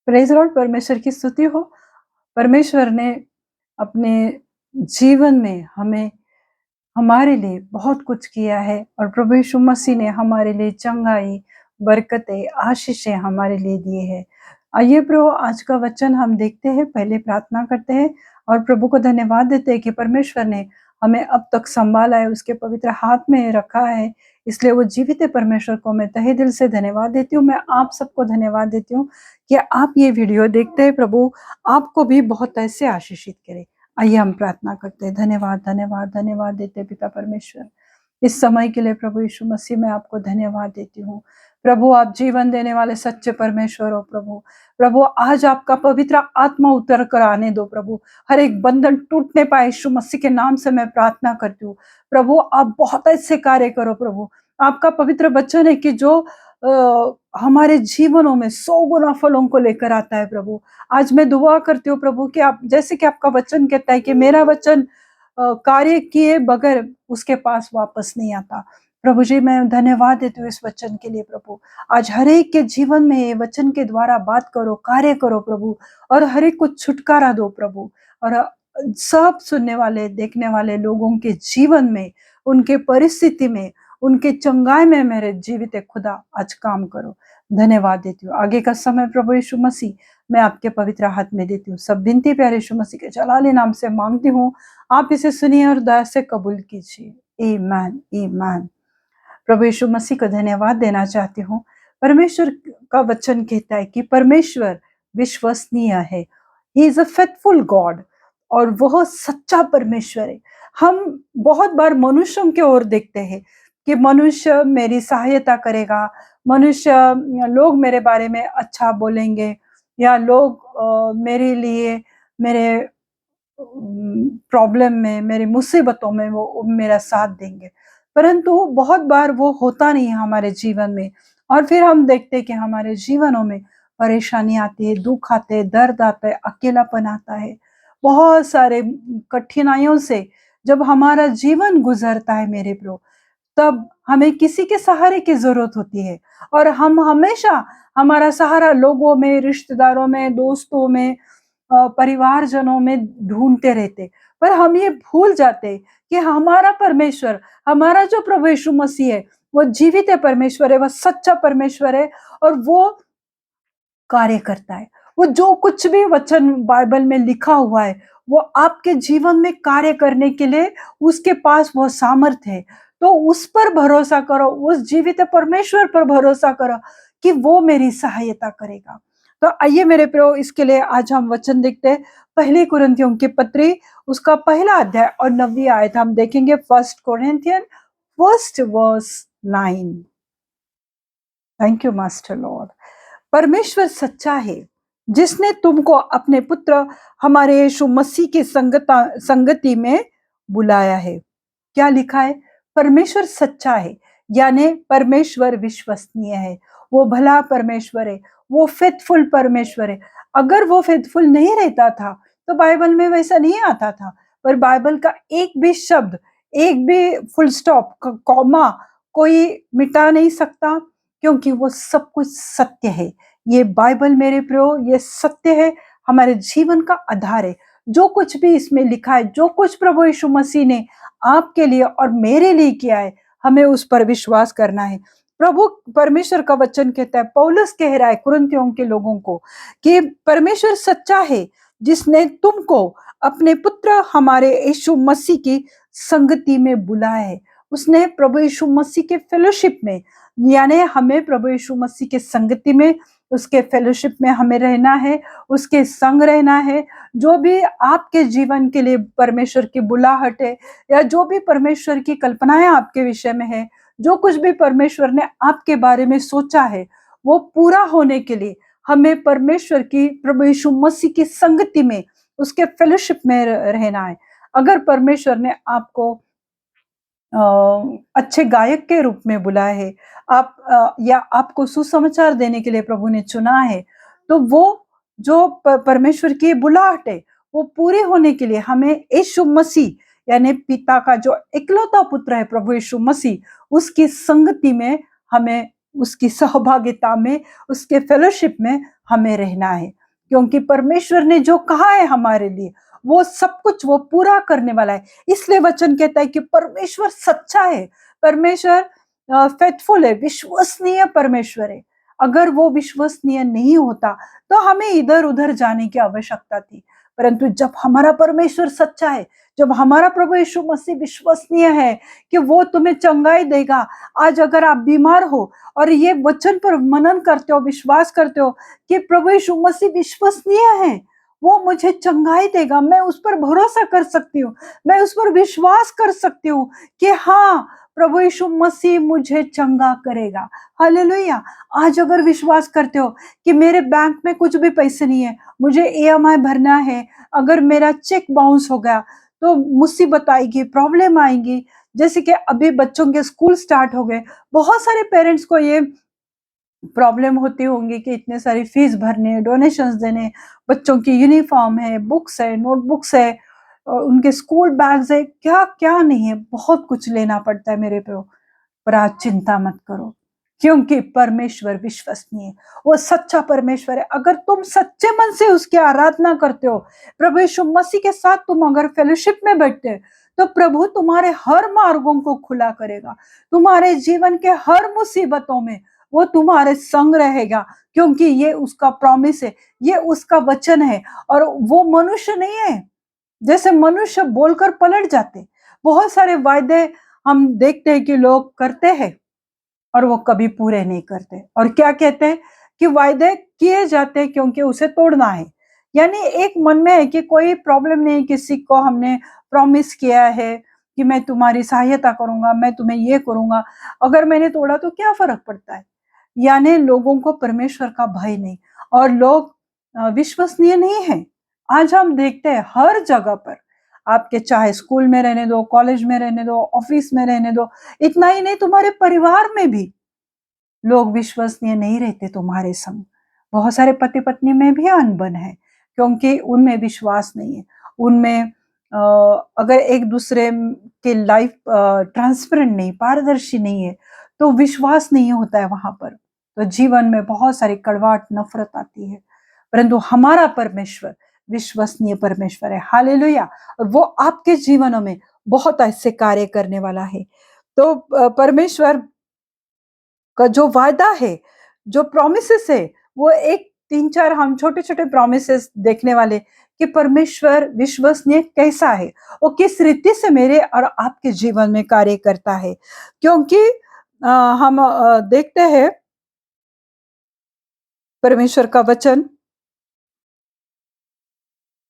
Praise Lord, परमेश्वर की स्तुति हो। परमेश्वर ने अपने जीवन में हमारे लिए बहुत कुछ किया है और प्रभु यीशु मसीह ने हमारे लिए चंगाई, बरकतें, आशीषें हमारे लिए दिए हैं। आइए प्रभु, आज का वचन हम देखते हैं, पहले प्रार्थना करते हैं और प्रभु को धन्यवाद देते हैं कि परमेश्वर ने हमें अब तक संभाला है, उसके पवित्र हाथ में रखा है, इसलिए वो जीवित है। परमेश्वर को मैं तहे दिल से धन्यवाद देती हूँ। मैं आप सबको धन्यवाद देती हूँ कि आप ये वीडियो देखते हैं। प्रभु आपको भी बहुत ऐसे आशीषित करे। आइए हम प्रार्थना करते हैं। धन्यवाद, धन्यवाद, धन्यवाद देते पिता परमेश्वर, इस समय के लिए प्रभु यीशु मसीह मैं आपको धन्यवाद देती हूँ। प्रभु आप जीवन देने वाले सच्चे परमेश्वर हो। प्रभु आज आपका पवित्र आत्मा उतर कर आने दो। प्रभु हर एक बंधन टूटने पाए, यीशु मसीह के नाम से मैं प्रार्थना करती हूँ। प्रभु आप बहुत ऐसे कार्य करो। प्रभु आपका पवित्र वचन है कि जो हमारे जीवनों में 100 गुना फलों को लेकर आता है। प्रभु आज मैं दुआ करती हूँ प्रभु कि आप, जैसे कि आपका वचन कहता है कि मेरा वचन कार्य किए बगैर उसके पास वापस नहीं आता। प्रभु जी मैं धन्यवाद देती हूँ इस वचन के लिए। प्रभु आज हर एक के जीवन में ये वचन के द्वारा बात करो, कार्य करो प्रभु, और हर एक को छुटकारा दो प्रभु। और सब सुनने वाले, देखने वाले लोगों के जीवन में, उनके परिस्थिति में, उनके चंगाई में मेरे जीवित खुदा आज काम करो। धन्यवाद देती हूँ। आगे का समय प्रभु यीशु मसीह मैं आपके पवित्र हाथ में देती हूँ। सब विनती प्यारे यीशु मसीह के जलाली नाम से मांगती हूँ। आप इसे सुनिए और दया से कबूल कीजिए। आमीन, आमीन। प्रभु यीशु मसीह को धन्यवाद देना चाहती हूँ। परमेश्वर का वचन कहता है कि परमेश्वर विश्वसनीय है। He is a faithful God, और वह सच्चा परमेश्वर है। हम बहुत बार मनुष्यों की ओर देखते हैं कि मनुष्य मेरी सहायता करेगा, मनुष्य, लोग मेरे बारे में अच्छा बोलेंगे, या लोग मेरे लिए, मेरे प्रॉब्लम में, मेरी मुसीबतों में वो मेरा साथ देंगे। परंतु बहुत बार वो होता नहीं है हमारे जीवन में, और फिर हम देखते हैं कि हमारे जीवनों में परेशानी आती है, दुख आते हैं, दर्द आता है, अकेलापन आता है, बहुत सारे कठिनाइयों से जब हमारा जीवन गुजरता है मेरे प्रभु, तब हमें किसी के सहारे की जरूरत होती है। और हम हमेशा हमारा सहारा लोगों में, रिश्तेदारों में, दोस्तों में, परिवारजनों में ढूंढते रहते, पर हम ये भूल जाते कि हमारा परमेश्वर, हमारा जो प्रभु यीशु मसीह है, वो जीवित है परमेश्वर है, वह सच्चा परमेश्वर है, और वो कार्य करता है। वो जो कुछ भी वचन बाइबल में लिखा हुआ है, वो आपके जीवन में कार्य करने के लिए उसके पास वो सामर्थ है। तो उस पर भरोसा करो, उस जीवित परमेश्वर पर भरोसा करो कि वो मेरी सहायता करेगा। तो आइए मेरे प्रियो, इसके लिए आज हम वचन देखते हैं। पहली कुरिन्थियों की पत्री, उसका पहला अध्याय और 9वीं आयत हम देखेंगे। 1 Corinthian 1 verse 9। Thank you master Lord. परमेश्वर सच्चा है, जिसने तुमको अपने पुत्र हमारे यीशु मसीह की संगति में बुलाया है। क्या लिखा है? परमेश्वर सच्चा है, यानी परमेश्वर विश्वसनीय है। वो भला परमेश्वर है, वो फेथफुल परमेश्वर है। अगर वो फेथफुल नहीं रहता था तो बाइबल में वैसा नहीं आता था। पर बाइबल का एक भी शब्द, एक भी फुल स्टॉप, कॉमा कोई मिटा नहीं सकता, क्योंकि वो सब कुछ सत्य है। ये बाइबल मेरे प्रियो, ये सत्य है, हमारे जीवन का आधार है। जो कुछ भी इसमें लिखा है, जो कुछ प्रभु यीशु मसीह ने आपके लिए और मेरे लिए किया है, हमें उस पर विश्वास करना है। प्रभु परमेश्वर का वचन कहता है, पौलुस कह रहा है कुरिन्थियों के लोगों को कि परमेश्वर सच्चा है, जिसने तुमको अपने पुत्र हमारे यीशु मसीह की संगति में बुलाया है। उसने प्रभु यीशु मसीह के फेलोशिप में, यानी हमें प्रभु यीशु मसीह के संगति में, उसके फेलोशिप में हमें रहना है, उसके संग रहना है। जो भी आपके जीवन के लिए परमेश्वर की बुलाहट है, या जो भी परमेश्वर की कल्पनाएं आपके विषय में है, जो कुछ भी परमेश्वर ने आपके बारे में सोचा है, वो पूरा होने के लिए हमें परमेश्वर की, प्रभु यीशु मसीह की संगति में, उसके फेलोशिप में रहना है। अगर परमेश्वर ने आपको अच्छे गायक के रूप में बुलाया है, या आपको सुसमाचार देने के लिए प्रभु ने चुना है, तो वो जो परमेश्वर की बुलाहट है, वो पूरी होने के लिए हमें यीशु मसीह, यानी पिता का जो इकलौता पुत्र है प्रभु यीशु मसीह, उसकी संगति में, हमें उसकी सहभागिता में, उसके फेलोशिप में हमें रहना है, क्योंकि परमेश्वर ने जो कहा है हमारे लिए वो सब कुछ वो पूरा करने वाला है। इसलिए वचन कहता है कि परमेश्वर सच्चा है, परमेश्वर फेथफुल है, विश्वसनीय परमेश्वर है। अगर वो विश्वसनीय नहीं होता तो हमें इधर उधर जाने की आवश्यकता थी, परंतु जब हमारा परमेश्वर सच्चा है, जब हमारा प्रभु यीशु मसीह विश्वसनीय है कि वो तुम्हें चंगाई देगा। आज अगर आप बीमार हो और ये वचन पर मनन करते हो, विश्वास करते हो कि प्रभु यीशु मसीह विश्वसनीय है, वो मुझे चंगाई देगा, मैं उस पर भरोसा कर सकती हूँ, मैं उस पर विश्वास कर सकती हूँ कि हाँ, प्रभु यीशु मसीह मुझे चंगा करेगा। हालेलुया। आज अगर विश्वास करते हो कि मेरे बैंक में कुछ भी पैसे नहीं है, मुझे ईएमआई भरना है, अगर मेरा चेक बाउंस हो गया तो मुसीबत आएगी, प्रॉब्लम आएगी। जैसे कि अभी बच्चों के स्कूल स्टार्ट हो गए, बहुत सारे पेरेंट्स को ये प्रॉब्लम होती होंगी कि इतने सारी फीस भरने, डोनेशंस देने, बच्चों की यूनिफॉर्म है, बुक्स है, नोटबुक्स है, उनके स्कूल बैग्स है, क्या क्या नहीं है, बहुत कुछ लेना पड़ता है मेरे पे। पर आज चिंता मत करो, क्योंकि परमेश्वर विश्वसनीय है, वो सच्चा परमेश्वर है। अगर तुम सच्चे मन से उसकी आराधना करते हो, प्रभु यीशु मसीह के साथ तुम अगर फेलोशिप में बैठते हो, तो प्रभु तुम्हारे हर मार्गों को खुला करेगा, तुम्हारे जीवन के हर मुसीबतों में वो तुम्हारे संग रहेगा, क्योंकि ये उसका प्रॉमिस है, ये उसका वचन है। और वो मनुष्य नहीं है, जैसे मनुष्य बोलकर पलट जाते, बहुत सारे वायदे हम देखते हैं कि लोग करते हैं और वो कभी पूरे नहीं करते, और क्या कहते हैं कि वायदे किए जाते हैं क्योंकि उसे तोड़ना है। यानी एक मन में है कि कोई प्रॉब्लम नहीं, किसी को हमने प्रॉमिस किया है कि मैं तुम्हारी सहायता करूंगा, मैं तुम्हें ये करूंगा, अगर मैंने तोड़ा तो क्या फर्क पड़ता है। यानी लोगों को परमेश्वर का भय नहीं, और लोग विश्वसनीय नहीं है। आज हम देखते हैं हर जगह पर, आपके चाहे स्कूल में रहने दो, कॉलेज में रहने दो, ऑफिस में रहने दो, इतना ही नहीं, तुम्हारे परिवार में भी लोग विश्वसनीय नहीं रहते तुम्हारे संग। बहुत सारे पति पत्नी में भी अनबन है, क्योंकि उनमें विश्वास नहीं है, उनमें अगर एक दूसरे के लाइफ ट्रांसपेरेंट नहीं, पारदर्शी नहीं है, तो विश्वास नहीं होता है वहां पर, तो जीवन में बहुत सारी कड़वाहट, नफरत आती है। परंतु हमारा परमेश्वर विश्वसनीय परमेश्वर है। हालेलुया। और वो आपके जीवनों में बहुत ऐसे कार्य करने वाला है। तो परमेश्वर का जो वायदा है, जो प्रॉमिसेस है, वो एक 3-4 हम छोटे-छोटे प्रॉमिसेस देखने वाले कि परमेश्वर विश्वसनीय कैसा है, वो किस रीति से मेरे और आपके जीवन में कार्य करता है। क्योंकि हम देखते हैं परमेश्वर का वचन,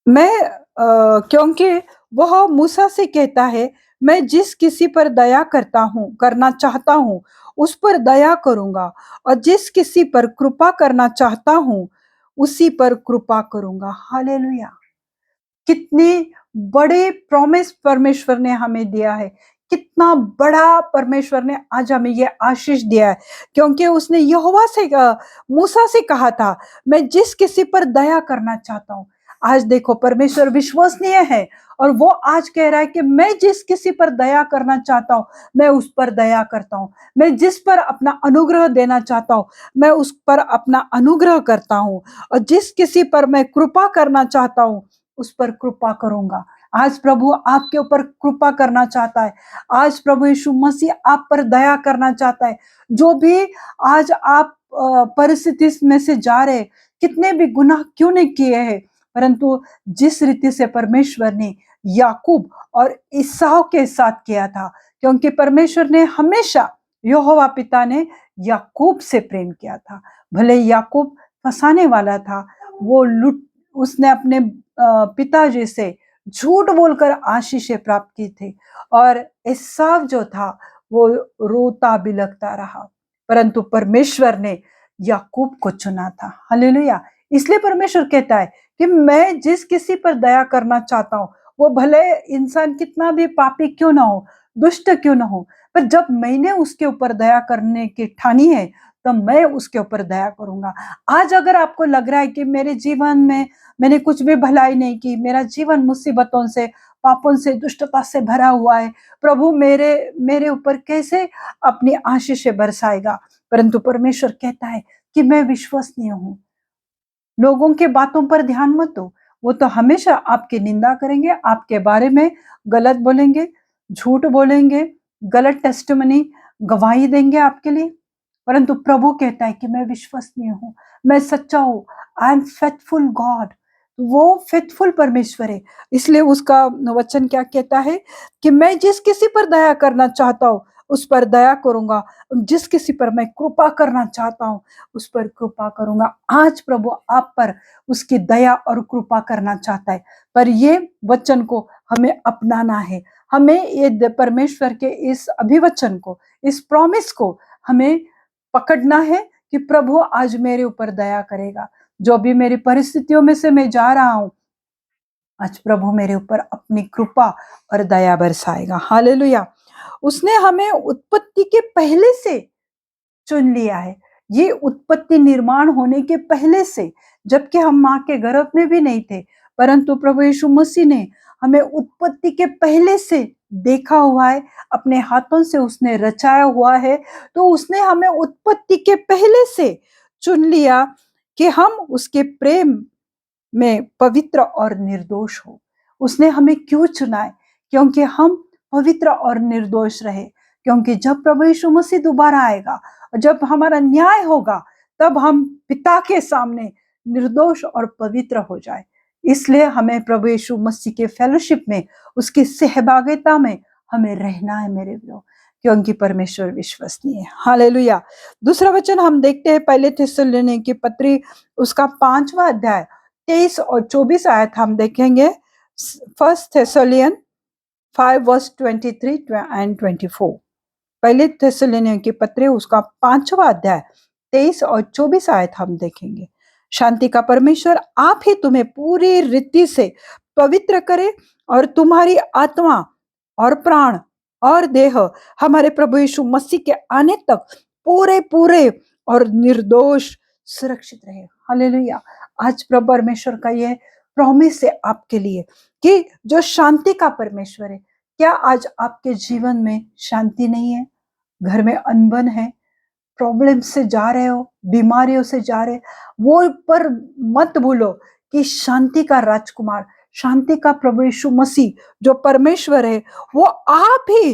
क्योंकि वह मूसा से कहता है, मैं जिस किसी पर दया करना चाहता हूँ, उस पर दया करूंगा, और जिस किसी पर कृपा करना चाहता हूँ, उसी पर कृपा करूंगा। हालेलुया। कितनी बड़े प्रॉमिस परमेश्वर ने हमें दिया है, कितना बड़ा परमेश्वर ने आज हमें ये आशीष दिया है, क्योंकि उसने यहोवा से मूसा से कहा था, मैं जिस किसी पर दया करना चाहता हूँ। आज देखो परमेश्वर विश्वसनीय है, और वो आज कह रहा है कि मैं जिस किसी पर दया करना चाहता हूँ, मैं उस पर दया करता हूँ, मैं जिस पर अपना अनुग्रह देना चाहता हूँ, मैं उस पर अपना अनुग्रह करता हूँ, और जिस किसी पर मैं कृपा करना चाहता हूँ, उस पर कृपा करूंगा। आज प्रभु आपके ऊपर कृपा करना चाहता है, आज प्रभु यीशु मसीह आप पर दया करना चाहता है। जो भी आज आप परिस्थिति में से जा रहे, कितने भी गुनाह क्यों नहीं किए हैं, परंतु जिस रीति से परमेश्वर ने याकूब और ईसाव के साथ किया था, क्योंकि परमेश्वर ने हमेशा, यहोवा पिता ने याकूब से प्रेम किया था। भले याकूब फंसाने वाला था, वो लुट उसने अपने पिताजी से झूठ बोलकर आशीषें प्राप्त की थी, और एसाव जो था वो रोता बिलखता रहा, परंतु परमेश्वर ने याकूब को चुना था। हालेलुया। इसलिए परमेश्वर कहता है कि मैं जिस किसी पर दया करना चाहता हूँ, वो भले इंसान कितना भी पापी क्यों ना हो, दुष्ट क्यों ना हो, पर जब मैंने उसके ऊपर दया करने की ठानी है, तो मैं उसके ऊपर दया करूंगा। आज अगर आपको लग रहा है कि मेरे जीवन में मैंने कुछ भी भलाई नहीं की, मेरा जीवन मुसीबतों से, पापों से, दुष्टता से भरा हुआ है, प्रभु मेरे मेरे ऊपर कैसे अपनी आशीषें बरसाएगा। परंतु परमेश्वर कहता है कि मैं विश्वसनीय हूँ, लोगों के बातों पर ध्यान मत दो, वो तो हमेशा आपकी निंदा करेंगे, आपके बारे में गलत बोलेंगे, झूठ बोलेंगे, गलत टेस्टिमनी गवाही देंगे आपके लिए। परंतु प्रभु कहता है कि मैं विश्वसनीय हूँ, मैं सच्चा हूँ, आई एम फेथफुल गॉड। वो फेथफुल परमेश्वर है। इसलिए उसका वचन क्या कहता है कि मैं जिस किसी पर दया करना चाहता हूँ उस पर दया करूंगा, जिस किसी पर मैं कृपा करना चाहता हूँ उस पर कृपा करूंगा। आज प्रभु आप पर उसकी दया और कृपा करना चाहता है, पर ये वचन को हमें अपनाना है। हमें ये परमेश्वर के इस अभिवचन को, इस प्रॉमिस को हमें पकड़ना है कि प्रभु आज मेरे ऊपर दया करेगा। जो भी मेरी परिस्थितियों में से मैं जा रहा हूं, आज प्रभु मेरे ऊपर अपनी कृपा और दया बरसाएगा। हालेलुया। उसने हमें उत्पत्ति के पहले से चुन लिया है। ये उत्पत्ति निर्माण होने के पहले से, जबकि हम माँ के गर्भ में भी नहीं थे, परंतु प्रभु यीशु मसीह ने हमें उत्पत्ति के पहले से देखा हुआ है, अपने हाथों से उसने रचाया हुआ है। तो उसने हमें उत्पत्ति के पहले से चुन लिया कि हम उसके प्रेम में पवित्र और निर्दोष हो। उसने हमें क्यों चुना है? क्योंकि हम पवित्र और निर्दोष रहे। क्योंकि जब प्रभु यीशु मसीह दोबारा आएगा, जब हमारा न्याय होगा, तब हम पिता के सामने निर्दोष और पवित्र हो जाए। इसलिए हमें प्रभु यीशु मसीह के फेलोशिप में, उसकी सहभागिता में हमें रहना है मेरे प्रियो, क्योंकि परमेश्वर विश्वसनीय है। हालेलुया। दूसरा वचन हम देखते हैं पहले थिस्सलुनीके की पत्री, उसका 5वां अध्याय 23 और 24 आयत हम देखेंगे। First Thessalonian 5 verse 23 and 24। पहले थिस्सलुनीके की पत्री उसका 5वां अध्याय 23 और 24 आयत हम देखेंगे। शांति का परमेश्वर आप ही तुम्हें पूरी रीति से पवित्र करे और तुम्हारी आत्मा और प्राण और देह हमारे प्रभु यीशु मसीह के आने तक पूरे पूरे और निर्दोष सुरक्षित रहे। हालेलुया। आज प्रभु परमेश्वर का ये प्रॉमिस है आपके लिए कि जो शांति का परमेश्वर है। क्या आज आपके जीवन में शांति नहीं है? घर में अनबन है, प्रॉब्लम से जा रहे हो, बीमारियों से जा रहे, वो पर मत भूलो कि शांति का राजकुमार, शांति का प्रभु यीशु मसीह जो परमेश्वर है, वो आप ही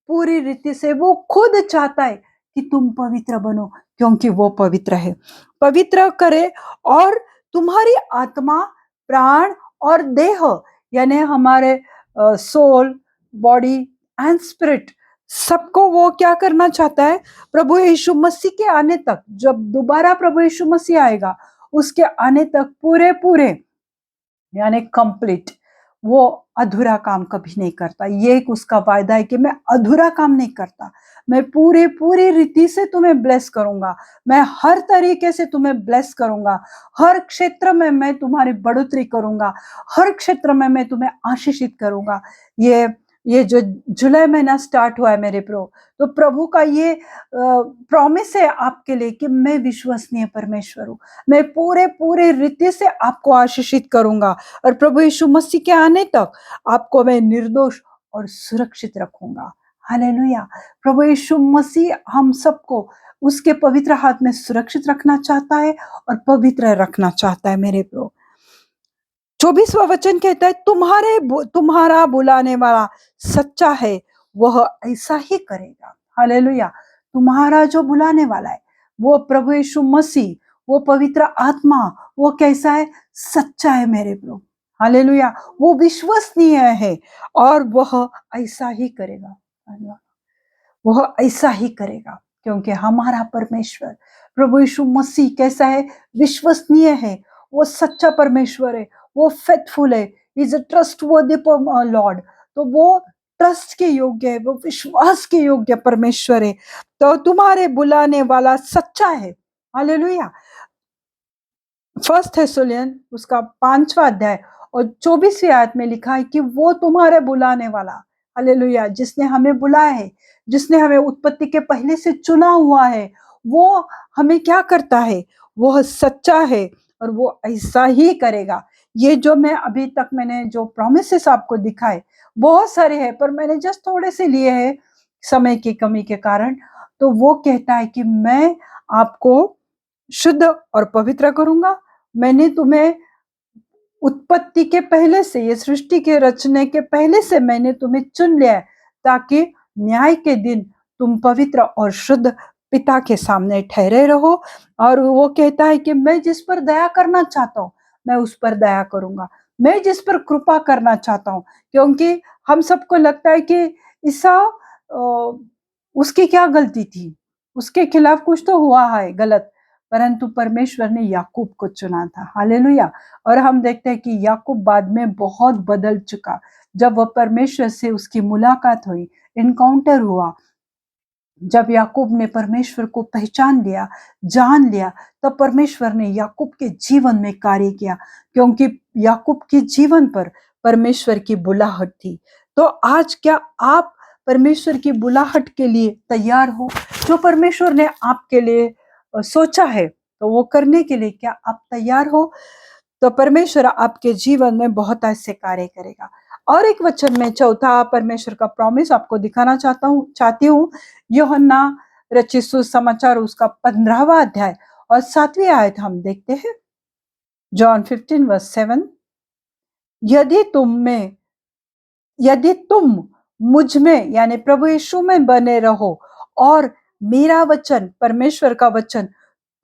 पूरी रीति से, वो खुद चाहता है कि तुम पवित्र बनो, क्योंकि वो पवित्र है। पवित्र करे और तुम्हारी आत्मा, प्राण और देह, यानी हमारे सोल, बॉडी एंड स्पिरिट, सबको वो क्या करना चाहता है? प्रभु यीशु मसीह के आने तक, जब दोबारा प्रभु यीशु मसीह आएगा, उसके आने तक पूरे पूरे यानी कंप्लीट, वो अधूरा काम कभी नहीं करता। ये एक उसका वायदा है कि मैं अधूरा काम नहीं करता, मैं पूरे पूरी रीति से तुम्हें ब्लेस करूंगा, मैं हर तरीके से तुम्हें ब्लेस करूंगा, हर क्षेत्र में मैं तुम्हारी बढ़ोतरी करूंगा, हर क्षेत्र में मैं तुम्हें आशीषित करूंगा। ये जो जुलाई महीना स्टार्ट हुआ है मेरे प्रो, तो प्रभु का ये प्रॉमिस है आपके लिए कि मैं विश्वसनीय परमेश्वर हूँ, मैं पूरे पूरे रीति से आपको आशीषित करूंगा और प्रभु यीशु मसीह के आने तक आपको मैं निर्दोष और सुरक्षित रखूंगा। हालेलुया। प्रभु यीशु मसीह हम सबको उसके पवित्र हाथ में सुरक्षित रखना चाहता है और पवित्र रखना चाहता है मेरे प्रो। 24वां वचन कहता है तुम्हारा बुलाने वाला सच्चा है, वह ऐसा ही करेगा। हालेलुया। तुम्हारा जो बुलाने वाला है वो प्रभु यीशु मसीह, वो पवित्र आत्मा, वो कैसा है? सच्चा है मेरे प्रभु। हालेलुया। वो विश्वसनीय है और वह ऐसा ही करेगा। वह ऐसा ही करेगा, क्योंकि हमारा परमेश्वर प्रभु यीशु मसीह कैसा है? विश्वसनीय है, वो सच्चा परमेश्वर है, वो फेथफुल है, इज अ ट्रस्टवर्दी लॉर्ड। तो वो ट्रस्ट के योग्य है, वो विश्वास के योग्य परमेश्वर है। तो तुम्हारे बुलाने वाला सच्चा है। हालेलुया। फर्स्ट थेसलोनियन उसका 5वां अध्याय और 24वीं आयत में लिखा है कि वो तुम्हारे बुलाने वाला, हालेलुया, जिसने हमें बुलाया है, जिसने हमें उत्पत्ति के पहले से चुना हुआ है, वो हमें क्या करता है? वो सच्चा है और वो ऐसा ही करेगा। ये जो मैं अभी तक मैंने जो प्रॉमिसेस आपको दिखाए, बहुत सारे हैं, पर मैंने जस्ट थोड़े से लिए हैं समय की कमी के कारण। तो वो कहता है कि मैं आपको शुद्ध और पवित्र करूंगा, मैंने तुम्हें उत्पत्ति के पहले से, ये सृष्टि के रचने के पहले से मैंने तुम्हें चुन लिया है, ताकि न्याय के दिन तुम पवित्र और शुद्ध पिता के सामने ठहरे रहो। और वो कहता है कि मैं जिस पर दया करना चाहता हूँ, मैं उस पर दया करूंगा, मैं जिस पर कृपा करना चाहता हूँ। क्योंकि हम सबको लगता है कि ईसा उसकी क्या गलती थी, उसके खिलाफ कुछ तो हुआ है गलत, परंतु परमेश्वर ने याकूब को चुना था। हालेलुया। और हम देखते हैं कि याकूब बाद में बहुत बदल चुका। जब वह परमेश्वर से उसकी मुलाकात हुई, इनकाउंटर हुआ, जब याकूब ने परमेश्वर को पहचान लिया, जान लिया, तब परमेश्वर ने याकूब के जीवन में कार्य किया, क्योंकि याकूब के जीवन पर परमेश्वर की बुलाहट थी। तो आज क्या आप परमेश्वर की बुलाहट के लिए तैयार हो? जो परमेश्वर ने आपके लिए सोचा है, तो वो करने के लिए क्या आप तैयार हो? तो परमेश्वर आपके जीवन में बहुत ऐसे कार्य करेगा। और एक वचन में चौथा परमेश्वर का प्रॉमिस आपको दिखाना चाहती हूँ। यूहन्ना रचित सुसमाचार उसका 15वां अध्याय और 7वीं आयत हम देखते हैं। जॉन 15:7, यदि तुम मुझ में यानी प्रभु यीशु में बने रहो और मेरा वचन, परमेश्वर का वचन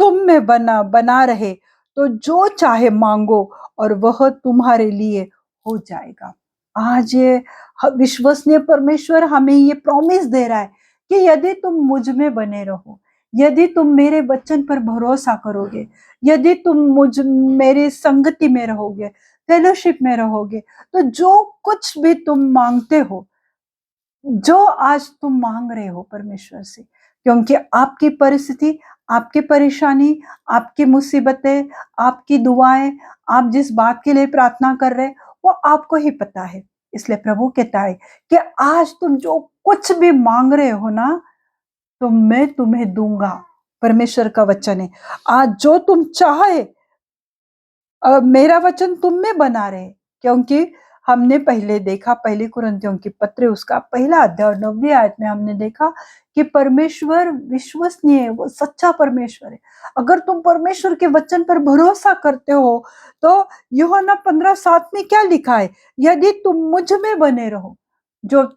तुम में बना रहे, तो जो चाहे मांगो और वह तुम्हारे लिए हो जाएगा। आज ये विश्वसनीय परमेश्वर हमें ये प्रॉमिस दे रहा है कि यदि तुम मुझ में बने रहो, यदि तुम मेरे वचन पर भरोसा करोगे, यदि तुम मेरी संगति में रहोगे, फेलोशिप में रहोगे, तो जो कुछ भी तुम मांगते हो, जो आज तुम मांग रहे हो परमेश्वर से, क्योंकि आपकी परिस्थिति, आपकी परेशानी, आपकी मुसीबतें, आपकी दुआएं, आप जिस बात के लिए प्रार्थना कर रहे, वो आपको ही पता है। इसलिए प्रभु कहता है कि आज तुम जो कुछ भी मांग रहे हो ना, तो मैं तुम्हें दूंगा। परमेश्वर का वचन है, आज जो तुम चाहे मेरा वचन तुम में बना रहे। क्योंकि हमने पहले देखा, पहली कुरिन्थियों की पत्र उसका पहला अध्याय और 9वीं आयत में हमने देखा कि परमेश्वर विश्वसनीय है, वो सच्चा परमेश्वर है। अगर तुम परमेश्वर के वचन पर भरोसा करते हो, तो यूहन्ना 15:7 में क्या लिखा है? यदि तुम मुझ में बने रहो, जो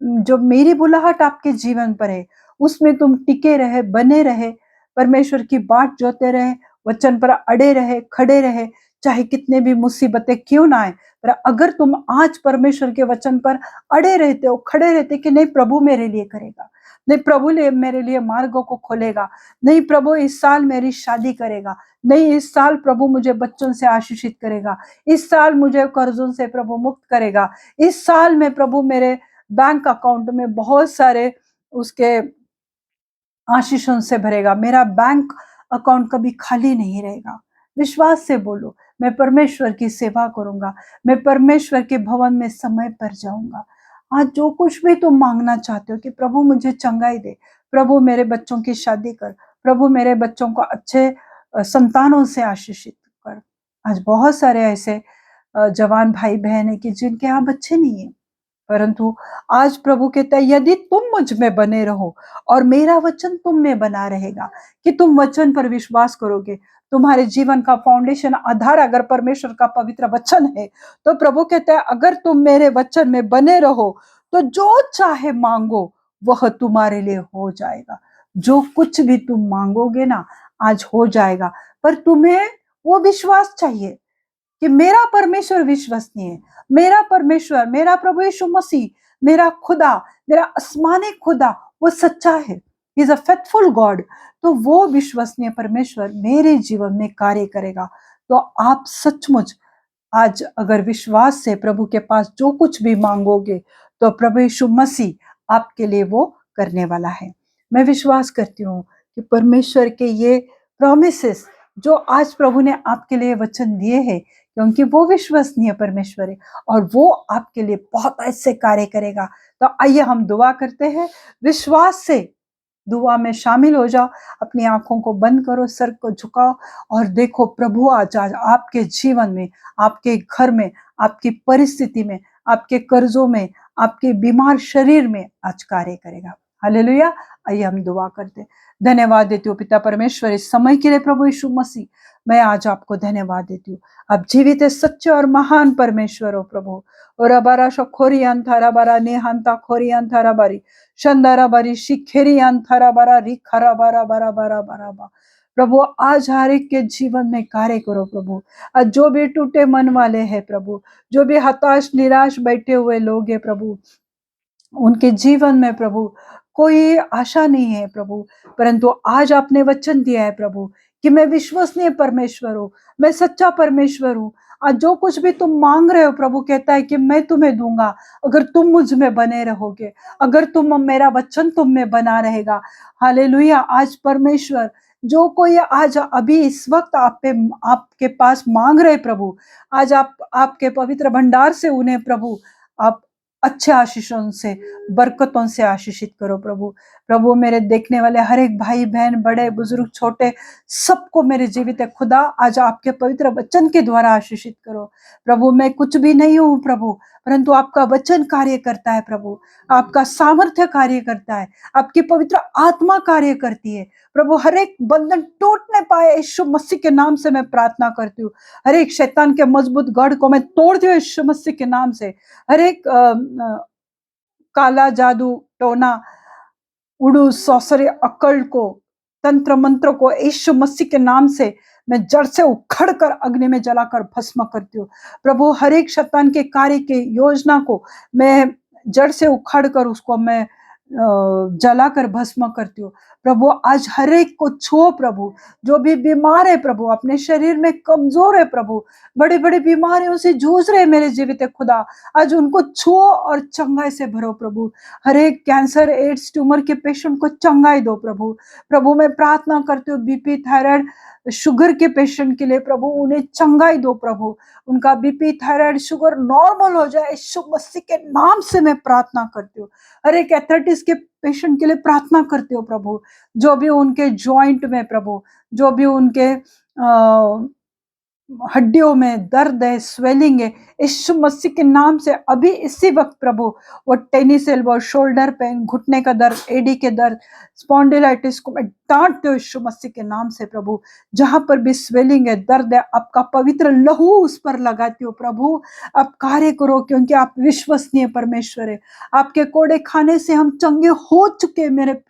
जो मेरी बुलाहट आपके जीवन पर है, उसमें तुम टिके रहे, बने रहे, परमेश्वर की बाट जोते रहे, वचन पर अड़े रहे, खड़े रहे, चाहे कितने भी मुसीबतें क्यों ना आए, पर अगर तुम आज परमेश्वर के वचन पर अड़े रहते हो, खड़े रहते कि नहीं प्रभु मेरे लिए करेगा, नहीं प्रभु मेरे लिए मार्गों को खोलेगा, नहीं प्रभु इस साल मेरी शादी करेगा, नहीं इस साल प्रभु मुझे बच्चों से आशीषित करेगा, इस साल मुझे कर्जों से प्रभु मुक्त करेगा, इस साल में प्रभु मेरे बैंक अकाउंट में बहुत सारे उसके आशीषों से भरेगा, मेरा बैंक अकाउंट कभी खाली नहीं रहेगा। विश्वास से बोलो, मैं परमेश्वर की सेवा करूंगा, मैं परमेश्वर के भवन में समय पर जाऊंगा। आज जो कुछ भी तुम मांगना चाहते हो कि प्रभु मुझे चंगाई दे, प्रभु मेरे बच्चों की शादी कर, प्रभु मेरे बच्चों को अच्छे संतानों से आशीषित कर। आज बहुत सारे ऐसे जवान भाई बहन है कि जिनके यहाँ बच्चे नहीं है, परंतु आज प्रभु कहता है यदि तुम मुझ में बने रहो और मेरा वचन तुम में बना रहेगा, कि तुम वचन पर विश्वास करोगे, तुम्हारे जीवन का फाउंडेशन, आधार अगर परमेश्वर का पवित्र वचन है, तो प्रभु कहता है अगर तुम मेरे वचन में बने रहो, तो जो चाहे मांगो वह तुम्हारे लिए हो जाएगा। जो कुछ भी तुम मांगोगे ना, आज हो जाएगा। पर तुम्हें वो विश्वास चाहिए कि मेरा परमेश्वर विश्वसनीय है, मेरा परमेश्वर, मेरा प्रभु यीशु मसीह, मेरा खुदा, मेरा आसमानी खुदा, वो सच्चा है, he is a faithful God. तो वो विश्वसनीय परमेश्वर मेरे जीवन में कार्य करेगा। तो आप सचमुच आज अगर विश्वास से प्रभु के पास जो कुछ भी मांगोगे, तो प्रभु यीशु मसीह आपके लिए वो करने वाला है। मैं विश्वास करती हूँ कि परमेश्वर के ये प्रॉमिसेस जो आज प्रभु ने आपके लिए वचन दिए हैं, क्योंकि वो विश्वसनीय परमेश्वर है और वो आपके लिए बहुत ऐसे कार्य करेगा। तो आइए हम दुआ करते हैं, विश्वास से दुआ में शामिल हो जाओ, अपनी आंखों को बंद करो, सर को झुकाओ और देखो प्रभु आज आपके जीवन में, आपके घर में, आपकी परिस्थिति में, आपके कर्जों में, आपके बीमार शरीर में आज कार्य करेगा। हालेलुया। आइए हम दुआ करते हैं। धन्यवाद देती हूँ पिता परमेश्वर इस समय के लिए प्रभु यीशु मसीह। मैं आज आपको धन्यवाद देती हूँ। आप जीवित है, सच्चे और महान परमेश्वर हो प्रभु। और अबारा शखोरी अंथारा बारा नेहंता खोरी अंथारा बारी शंदारा बारी शिखेरी अंथारा बारा रिखरा बारा बारा बारा बारा बा। प्रभु आज हर एक के जीवन में कार्य करो प्रभु। आज जो भी टूटे मन वाले हैं प्रभु, जो भी हताश निराश बैठे हुए लोग हैं प्रभु, उनके जीवन में प्रभु कोई आशा नहीं है प्रभु, परंतु आज आपने वचन दिया है प्रभु कि मैं विश्वसनीय परमेश्वर हूँ, मैं सच्चा परमेश्वर हूँ। आज जो कुछ भी तुम मांग रहे हो प्रभु कहता है कि मैं तुम्हें दूंगा, अगर तुम मुझ में बने रहोगे, अगर तुम मेरा वचन तुम में बना रहेगा। हालेलुया। आज परमेश्वर जो कोई आज अभी इस वक्त आप पे आपके पास मांग रहे प्रभु, आज आप आपके पवित्र भंडार से उन्हें प्रभु आप अच्छे आशीषों से, बरकतों से आशीषित करो प्रभु। प्रभु मेरे देखने वाले हर एक भाई बहन, बड़े बुजुर्ग छोटे, सबको मेरे जीवित खुदा आज आपके पवित्र वचन के द्वारा आशीषित करो प्रभु। मैं कुछ भी नहीं हूँ प्रभु, परंतु आपका वचन कार्य करता है प्रभु, आपका सामर्थ्य कार्य करता है, आपकी पवित्र आत्मा कार्य करती है प्रभु। हर एक बंधन टूट नहीं पाए यीशु मसीह के नाम से मैं प्रार्थना करती हूँ। हर एक शैतान के मजबूत गढ़ को मैं तोड़ती हूँ यीशु मसीह के नाम से। हर एक काला जादू, टोना, उड़ू, सौसरे, अक्कड़ को, तंत्र मंत्र को यीशु मसीह के नाम से मैं जड़ से उखड़ कर अग्नि में जलाकर भस्म करती हूँ प्रभु। हर एक शैतान के कार्य के योजना को मैं जड़ से उखाड़ कर उसको मैं जलाकर भस्म करती हूँ प्रभु। आज हर एक को छुओ प्रभु, जो भी बीमार है प्रभु, अपने शरीर में कमजोर है प्रभु, बड़ी बड़ी बीमारियों से जूझ रहे मेरे जीवित खुदा, आज उनको छुओ और चंगाई से भरो प्रभु। हर एक कैंसर, एड्स, ट्यूमर के पेशेंट को चंगाई दो प्रभु। प्रभु मैं प्रार्थना करती हूँ बीपी, थायराइड, शुगर के पेशेंट के लिए प्रभु, उन्हें चंगाई दो प्रभु। उनका बीपी, थायराइड, शुगर नॉर्मल हो जाए यीशु मसीह के नाम से मैं प्रार्थना करती हूँ। हर एक एथराइटिस के पेशेंट के लिए प्रार्थना करती हूँ प्रभु। जो भी उनके जॉइंट में प्रभु, जो भी उनके हड्डियों में दर्द है, स्वेलिंग है, यीशु मसीह के नाम से अभी इसी वक्त प्रभु वो टेनिस एल्बो, शोल्डर पेन, घुटने का दर्द, एडी के दर्द, स्पॉन्डिलाइटिस को मैं डांटती हूँ यीशु मसीह के नाम से प्रभु। जहां पर भी स्वेलिंग है, दर्द है, आपका पवित्र लहू उस पर लगाती हूँ प्रभु। आप कार्य करो क्योंकि आप विश्वसनीय परमेश्वर है। आपके कोड़े खाने से हम चंगे हो चुके मेरे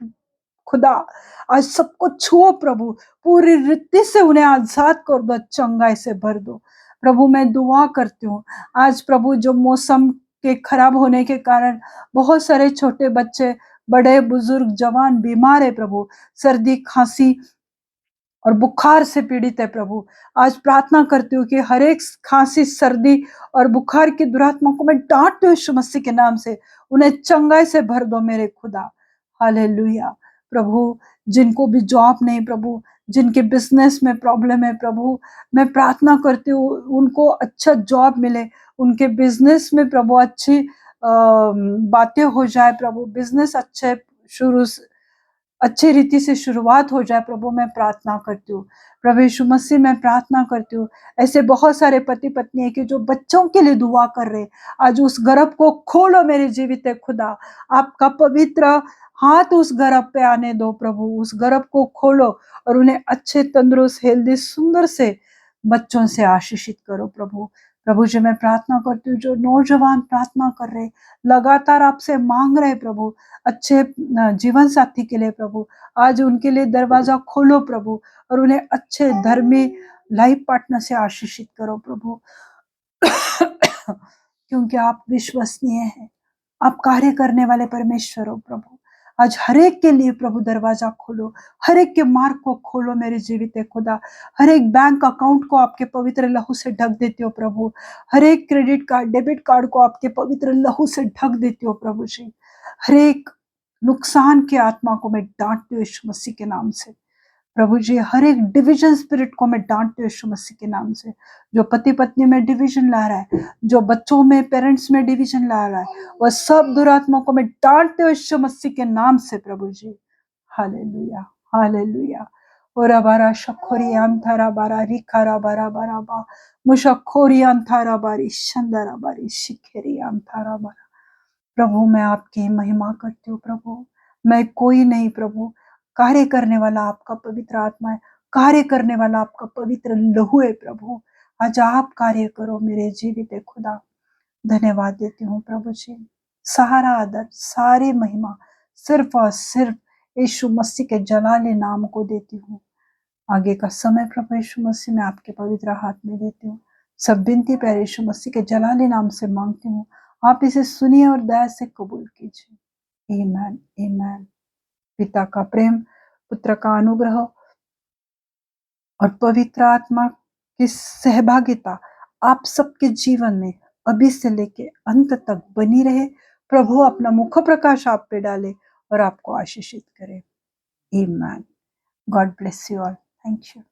खुदा। आज सबको छुओ प्रभु, पूरी रीति से उन्हें आजाद कर दो, चंगाई से भर दो प्रभु। मैं दुआ करती हूँ आज प्रभु, जो मौसम के खराब होने के कारण बहुत सारे छोटे बच्चे, बड़े बुजुर्ग, जवान बीमार है प्रभु, सर्दी, खांसी और बुखार से पीड़ित है प्रभु। आज प्रार्थना करती हूँ कि हर एक खांसी, सर्दी और बुखार की दुरात्मा को मैं डांटती हूँ यीशु मसीह के नाम से, उन्हें चंगाई से भर दो मेरे खुदा। हालेलुया प्रभु। जिनको भी जॉब नहीं प्रभु, जिनके बिजनेस में प्रॉब्लम है प्रभु, मैं प्रार्थना करती हूँ उनको अच्छा जॉब मिले, उनके बिजनेस में प्रभु अच्छी बातें हो जाए प्रभु, बिजनेस शुरू अच्छी रीति से शुरुआत हो जाए प्रभु। मैं प्रार्थना करती हूँ प्रभु यीशु मसीह, मैं प्रार्थना करती हूँ ऐसे बहुत सारे पति पत्नी है कि जो बच्चों के लिए दुआ कर रहे, आज उस गर्भ को खोलो मेरे जीवित खुदा। आपका पवित्र हाथ उस गर्भ पे आने दो प्रभु, उस गर्भ को खोलो और उन्हें अच्छे, तंदुरुस्त, हेल्दी, सुंदर से बच्चों से आशीषित करो प्रभु। प्रभु जी मैं प्रार्थना करती हूँ जो नौजवान प्रार्थना कर रहे, लगातार आपसे मांग रहे प्रभु अच्छे जीवन साथी के लिए प्रभु, आज उनके लिए दरवाजा खोलो प्रभु और उन्हें अच्छे धर्मी लाइफ पार्टनर से आशीषित करो प्रभु। क्योंकि आप विश्वसनीय हैं, आप कार्य करने वाले परमेश्वर हो प्रभु। आज हर एक के लिए प्रभु दरवाजा खोलो, हर एक के मार्ग को खोलो मेरे जीवित खुदा। हर एक बैंक अकाउंट को आपके पवित्र लहू से ढक देते हो प्रभु। हर एक क्रेडिट कार्ड, डेबिट कार्ड को आपके पवित्र लहू से ढक देते हो प्रभु जी। हर एक नुकसान की आत्मा को मैं डांटती हूँ यीशु मसीह के नाम से प्रभु जी। हर एक डिवीजन स्पिरिट को मैं डांटती हूँ यीशु मसीह के नाम से। जो पति पत्नी में डिवीजन ला रहा है, जो बच्चों में, पेरेंट्स में डिवीजन ला रहा है, वह सब दुरात्मा को मैं डांटती हूँ यीशु मसीह के नाम से प्रभु जी। Hallelujah, hallelujah. ओरा बारा शखोरी अंथारा बारा रिखारा बारा बारा बा मुशखोरी अंथारा बारी शंदरा बारी शिखेरी अंथारा बारा। प्रभु मैं आपकी महिमा करती हूँ प्रभु। मैं कोई नहीं प्रभु, कार्य करने वाला आपका पवित्र आत्मा है, कार्य करने वाला आपका पवित्र लहू है प्रभु। आज आप कार्य करो मेरे जीवित है खुदा। धन्यवाद देती हूँ प्रभु जी। सारा आदर, सारी महिमा सिर्फ और सिर्फ यीशु मसीह के जलाले नाम को देती हूँ। आगे का समय प्रभु यीशु मसीह मैं आपके पवित्र हाथ में देती हूँ। सब विनती प्यारे यीशु मसीह के जलाले नाम से मांगती हूँ। आप इसे सुनिए और दया से कबूल कीजिए। आमीन, आमीन। पिता का प्रेम, पुत्र का अनुग्रह और पवित्र आत्मा की सहभागिता आप सबके जीवन में अभी से लेके अंत तक बनी रहे। प्रभु अपना मुख प्रकाश आप पे डाले और आपको आशीषित करे। आमीन। God bless you all. Thank you.